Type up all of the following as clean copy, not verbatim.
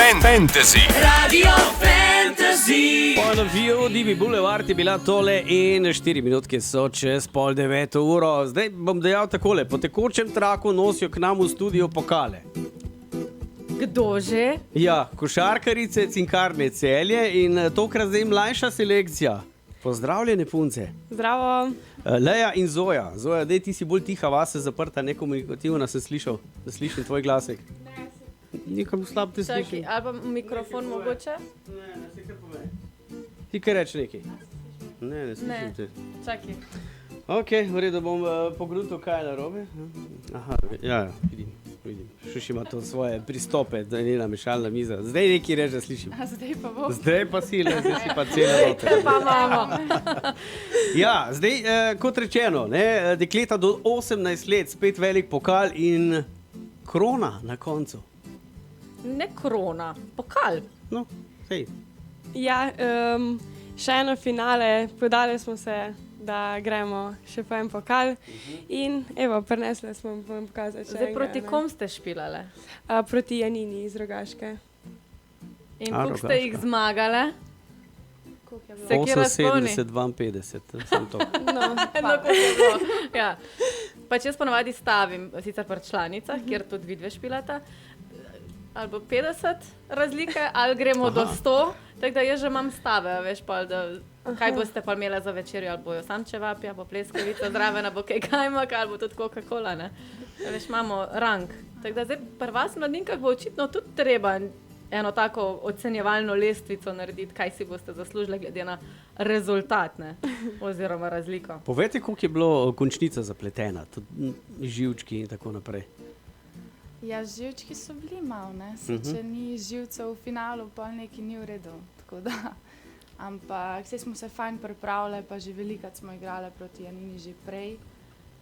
Fantasy. Radio Fantasy. Point of view, Divi Boulevard je bila tole in 4 minutke so čez 8:30. Zdaj bom dejal takole, po tekočem traku nosijo k nam v studio pokale. Kdo že? Ja, košarkarice Cinkarne Celje in tokrat zdaj mlajša selekcija. Pozdravljene punce. Zdravo. Leja in Zoja. Zoja, dej, ti si bolj tiha vase, zaprta, nekomunikativna, sem slišal, da slišim tvoj glasek. Nikam slab te slišim. Ali pa mikrofon mogoče? Ne, se kar povej. Ti kaj reči nekaj? Ne slišim te. Čakaj. Ok, v redu, bom pogrutil, kaj je narobe. Aha, ja, vidim. Šuš ima to svoje pristope, da je njena mešalna miza. Zdaj nekaj reči, da slišim. A zdaj pa bo. Zdaj pa zdaj si pa celo rote. Pa imamo. Ja, zdaj, kot rečeno, ne, dekleta do 18 let, spet velik pokal in krona na koncu. Ne krona, pokal. No, sej. Ja, še eno finale, podali smo se, da gremo še po en pokal in evo, prinesli smo vam pokazati še Zdaj enega, proti ne. kom ste špilale? Proti Janini iz Rogaške. In A, koliko ste jih Rogaška. zmagale? Se kje razpolni? 78, 52, sem to. No, Koliko je bilo? Ja. Pač jaz ponovadi stavim, sicer pri članicah, kjer tudi vidve špilata, ali bo 50 razlike, ali gremo do 100, tako da jaz že imam stave, veš, pa, da, kaj boste pa imele za večerjo, ali bojo samčevapi, ali bo pleskavica zraven, ali bo kaj kajmak, ali bo tudi Coca-Cola, ne. Veš, imamo rang. Tako da zdaj pri vas mladinkah bo očitno tudi treba eno tako ocenjevalno lestvico narediti, kaj si boste zaslužili glede na rezultat, ne, oziroma razliko. Povejte, koliko je bilo končnica zapletena, tudi živčki in tako naprej. Ja, živčki so bili malo, ne? Če ni živcev v finalu, pa nekaj ni v redu. Tako da, ampak vse smo se fajn pripravljali, pa že velikrat smo igrali proti Janini že prej.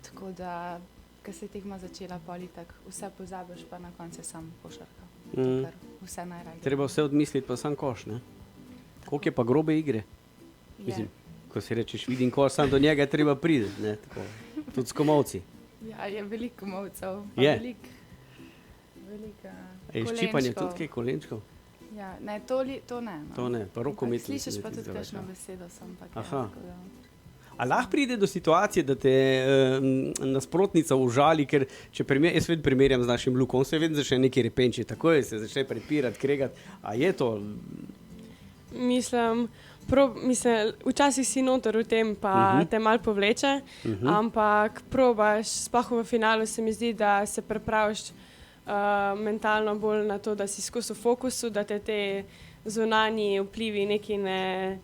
Tako da, ko se je tekma začela, politak, vse pozabiš, pa na koncu je samo košarka. Kar vse najraje. Treba vse odmisliti, pa sam koš, ne? Koliko je pa grobe igre? Je. Mislim, ko si rečeš, vidim koš, sam do njega je treba priti, ne? Tako, tudi s komovci. Ja, je veliko movcev. Je. Velika Ščipanje tudi kaj kolenčkov? Ja, ne, to ne. No. To ne, pa rokomet. Ampak slišiš pa tudi kakšno besedo sem pa kaj. Aha. Tako da. A lahko pride do situacije, da te nasprotnica užali, ker če jaz vedno primerjam z našim Lukom, on se vedno začne neki repenči, takoj se začne prepirati, kregati. A je to? mislim, včasih si noter v tem, pa te malo povleče, ampak probaš, sploh v finalu se mi zdi, da se pripraviš mentalno bolj na to, da si skozi v fokusu, da te zunanji vplivi neki ne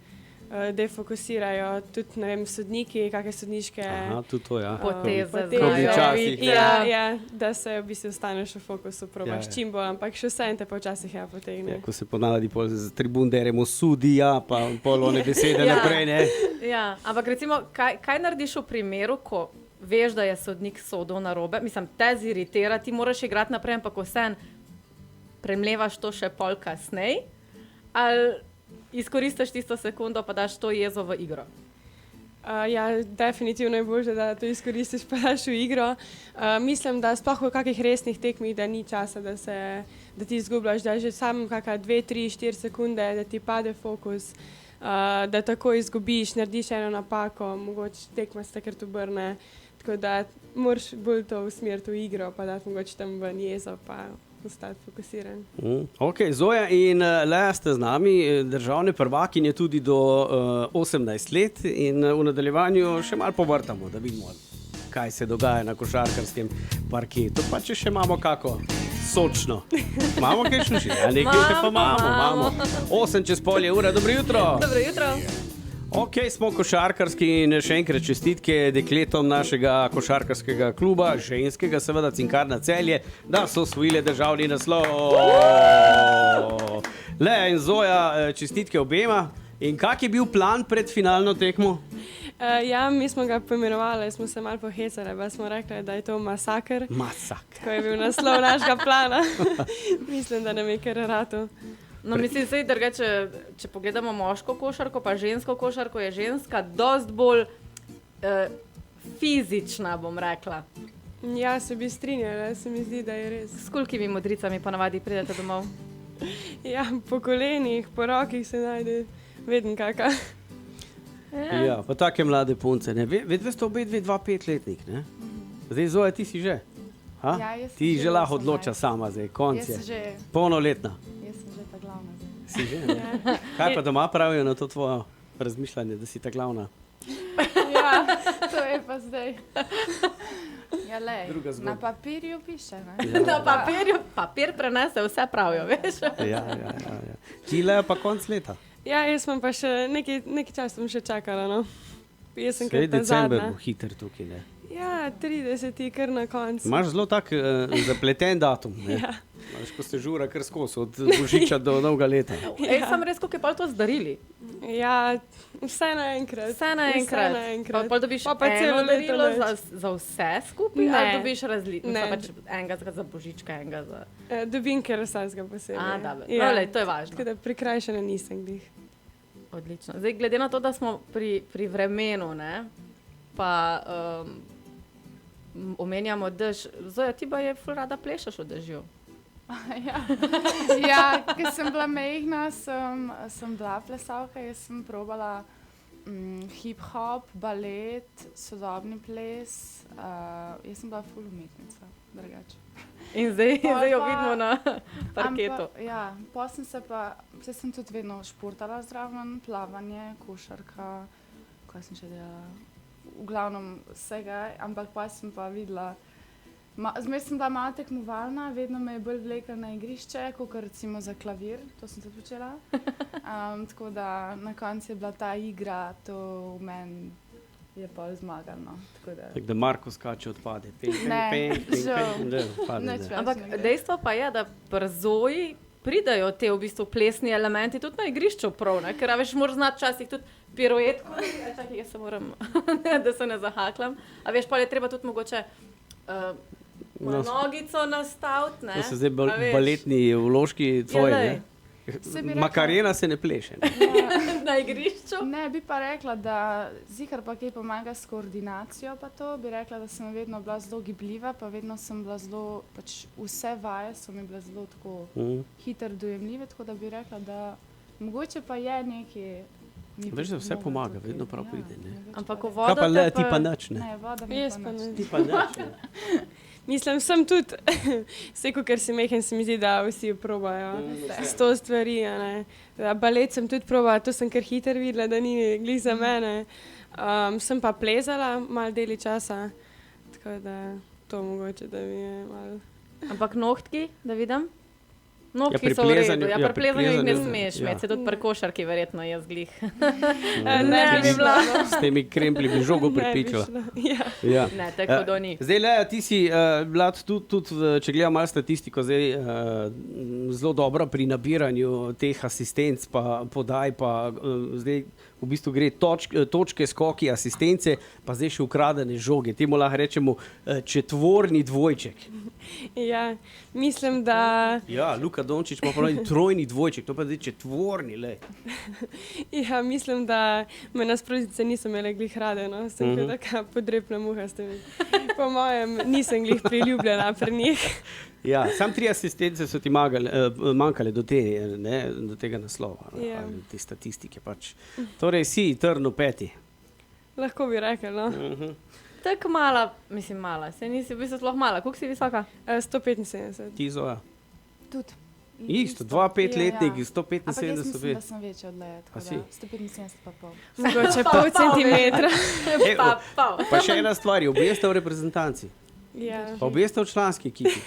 defokusirajo, tudi, ne vem, sodniki, kakšne sodniške Tudi to, ja. Poteze Ko bi včasih, ja, da se v bistvu ostaneš v fokusu, probaš Ja. čim bolj, ampak še vse en te pa včasih potegne. Ko se ponavadi pol z tribun deremo sudija, pa pol one besede naprej, ne? Ja, ampak recimo, kaj narediš v primeru, ko veš, da je sodnik sodil narobe, mislim, te ziritira, ti moraš igrati naprej, ampak vseeno premlevaš to še pol kasneje, ali izkoristiš tisto sekundo, pa daš to jezo v igro? Ja, definitivno je bolje, da to izkoristiš pa daš v igro. Mislim, da sploh v kakih resnih tekmih, da ni časa, da ti izgubljaš, da je že samo kakšna 2, 3, 4 sekunde, da ti pade fokus, da tako izgubiš, narediš eno napako, mogoče tekma se takrat obrne. Tako da moraš bolj to usmeriti v igro, pa dati mogoče tam ven jezo, pa ostati fokusiran. Ok, Zoja in Leja ste z nami, državne prvakinje tudi do 18 let in v nadaljevanju še malo povrtamo, da vidimo, kaj se dogaja na košarkarskem parketu. Pa če še imamo kako sočno. Imamo kaj šuši? Ja, nekaj še pa imamo. 8 čez pol je ura, dobro jutro. Dobro jutro. Ok, smo košarkarski in še enkrat čestitke dekletom našega košarkarskega kluba, ženskega, seveda Cinkarna Celje, da so osvojile državni naslov. Leja in Zoja, čestitke obema. In kak je bil plan pred finalno tekmo? Ja, mi smo ga poimenovali, smo se malo pohecali, pa smo rekli, da je to masaker. Masaker. Ko je bil naslov našega plana. Mislim, da nam je kar rato. No, mislim, sej, drugače, če pogledamo moško košarko, pa žensko košarko, je ženska dost bolj fizična, bom rekla. Ja, se bi strinjala, se mi zdi, da je res. S kolikimi modricami ponavadi pridete domov? Ja, po kolenih, po rokih se najde vedno kakšna. Ja, pa take mlade punce. Vedve ste obe 2-5-letnik, ne? Zdaj, Zoja, ti si že? Ha? Ja, jaz sem Ti že že lahko 18. odloča sama zdaj, konc Jaz je. sem že, Polnoletna. jaz sem že ta glavna zdaj. Si že, ne? Kaj pa doma pravijo na to tvoje razmišljanje, da si ta glavna? Ja, to je pa zdaj. Ja, lej, Druga zgodba. na papirju piše, ne? Na papir prenese vse pravijo, veš. Ja. Kile pa konc leta. Ja, jaz sem pa še nekaj časa sem še čakala, no. Jaz sem Sej kar ta december zadnja. bo hiter tukaj, ne? Ja, 30, kar na koncu. Imaš zelo tak zapleten datum, ne? Ja. Imaš, ko se žura kar skozi, od božiča do novega leta. Ej, sem res, koliko je pa to zdarili. Ja, vse naenkrat. Vse naenkrat. Vse naenkrat. Pa dobiš Pa celo eno leto darilo več. za vse skupaj, Ne. ali dobiš različno? Ne. Pač enega za božička, enega za... Dobim kar vsega posebej. A, dobro. Ja. No, lej, to je važno. Tako da prikrajšana nisem glih. Odlično. Zdaj, glede na to, da smo pri vremenu, ne, pa omenjamo dež. Zoja, ti pa je ful rada plešeš v dežju. Ja, ker sem bila majhna, sem bila plesalka, jaz sem probala hip-hop, balet, sodobni ples. Jaz sem bila ful umetnica, drugače. In zdaj jo vidimo na parketu. Ja, potem saj sem tudi vedno športala zraven, plavanje, košarka, kaj sem še delala. V glavnem vsega, ampak pa sem pa videla, zmeraj sem bila malo tekmovalna, vedno me je bolj vlekla na igrišče, kot recimo za klavir, to sem tudi počela. Tako da na koncu je bila ta igra, to v meni je pa zmagalo. Tako da Marko skače odpade. žal. Nič več Ampak ne gre. dejstvo pa je, da pri Zoji pridajo te v bistvu plesni elementi tudi na igrišču prav, ne? Ker a veš, moraš znati včasih tudi piruetko. Čakaj, jaz se moram, da se ne zahaklam. A veš, pa je treba tudi mogoče nogico nastaviti, ne? To so zdaj A veš. baletni vložki tvoji, lej. ne? Se bi rekla- Makarena se ne pleše. Ne? Na igrišču. Ne, bi pa rekla, da zihar pa kaj pomaga s koordinacijo, pa to bi rekla, da sem vedno bila zelo gibljiva, pa vedno sem bila zelo, pač vse vaje so mi bile zelo tako hitro dojemljive, tako da bi rekla, da mogoče pa je nekaj. Veš, da vse pomaga, vedno prav pride, ne. Ampak v Kaj vodo pa le, te ti pa nič, ne? Ne, voda mi Jaz pa pa nič. ne. Ti pa nič, ne. Mislim, sem tudi, vse, ker si mehen, se mi zdi, da vsi probajo. 100 stvari, a ne. Balet sem tudi probala, to sem kar hitro videla, da ni glih za mene. Sem pa plezala malo deli časa, tako da to mogoče, da mi je malo... Ampak nohtki, da vidim? Nohtki pri so v redu, plezanju- ja, ja, pri pri plezanju jih ne plezanju- smeš ja. imeti, se tudi pri košarki verjetno jaz glih. Ne bi Ti bila. S temi kremplji bi žogo Ne bi pripičila. šlo, ja. Ja. Ne, tako da ni. Zdaj, Lea, ti si bila tudi, če gledam malo statistiko, zdaj, zelo dobra pri nabiranju teh asistenc, pa podaj, pa zdaj v bistvu gre točke, skoki, asistence, pa zdaj še ukradene žoge. Temu lahko rečemo četvorni dvojček. Ja, mislim, da... Ja, Luka Dončić ima pravi trojni dvojček, to pa zdaj četvorni, le. Ja, mislim, da me nasprotnice niso imele glih rade, no. Sem kot taka podrepna muha, ste mi. Po mojem, nisem glih priljubljena pri njih. Ja, sam 3 asistence so ti manjkale do tega naslova, Ja. ali te statistike pač. Torej si trn v peti. Lahko bi rekel, no. Tako mala, mislim mala, se nisi v bistvu sploh mala. Koliko si visoka? 175. Ti Zoja. Tudi. Isto, 2-5-letnik, Ja, ja. Ampak jaz 175 mislim, so bili. da sem večja od Leja, A tako si? da 175 pa pol. Mogoče pol centimetra. E, pa še ena stvar, obe ste v reprezentanci, Ja. pa obe ste v članski ekipi.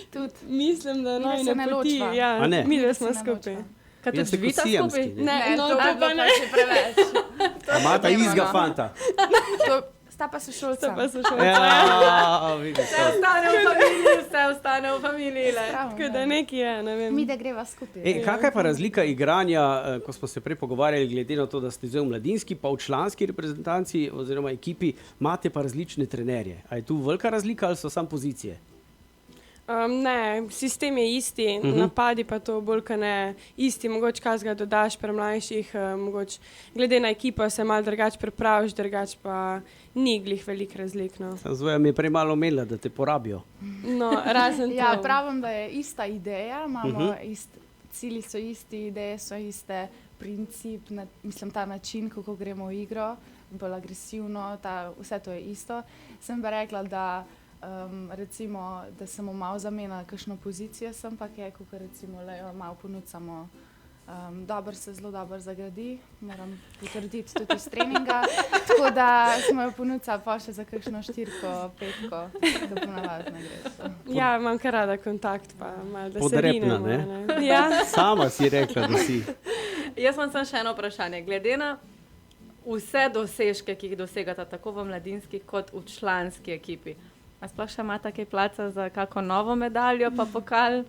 Tudi. Mislim, da Midva se nojne ne poti, ločva. ja, A ne? mi da Se smo ne skupaj. ločva. Kaj Ja, tudi ste kot živita sijamski, skupaj? ne? Ne, no, to to bi pa bilo ne. pa še preveč. A imata ne, istega no. fanta. Sta pa sošolca. To pa so še Ja, vidiš. Vse ostane v familiji, vse ostane v familiji. le. Tako da nekaj je, ne vem. Mi da greva skupaj. Ej, kakšna je pa razlika igranja, ko smo se prej pogovarjali, glede na to, da ste zdaj v mladinski, pa v članski reprezentanci oziroma ekipi, imate pa različne trenerje. A je tu velika razlika ali so samo pozicije? Ne, sistem je isti, napadi pa to bolj, kot ne isti. Mogoče kaj ga dodaš pri mlajših, mogoče glede na ekipo se malo drugače pripraviš, drugače pa ni glih velik razlik. No, Zoja mi je prej malo omenila, da te porabijo. no razen Ja, to. pravim, da je ista ideja, imamo cilji so isti, ideje so iste, princip, mislim, ta način, kako gremo v igro, bolj agresivno, vse to je isto. Sem pa rekla, da recimo, da sem mu malo zamenjala kakšno pozicijo, sem pa kaj, ko recimo Lejo malo ponucamo. Zelo dobro zagradi, moram potrditi tudi iz treninga, tako da smo jo ponudili pa še za kakšno 4, 5, da ponavadi ne gre. Ja, imam kar rada kontakt, pa malo da se Podrepna, rinemo. ne? Ja. Sama si rekla, da si. Jaz imam samo še eno vprašanje. Glede na vse dosežke, ki jih dosegata tako v mladinski kot v članski ekipi, a sploh še imata kaj placa za kako novo medaljo pa pokal?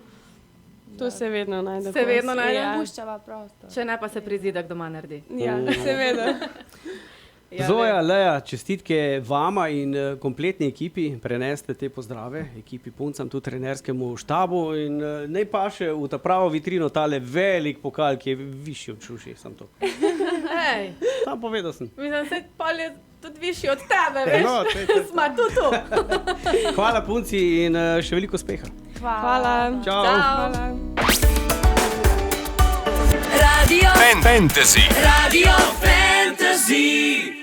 To se vedno najde. Se vedno najde? Ja. Puščava prosto. Če ne, pa se prizidek doma naredi. Ja, seveda. Ja, Zoja, Leja, čestitke vama in kompletni ekipi, preneste te pozdrave, ekipi puncam, tudi trenerskemu štabu in naj paše v ta pravo vitrino tale velik pokal, ki je višji od šuši, sem to. Ej, Tam povedal sem. mislim, se pol je tudi višji od tebe, veš? No, Sma tudi tu. Hvala punci in še veliko uspeha. Hvala. Čau. Hvala. Radio Fantasy. Radio Fantasy.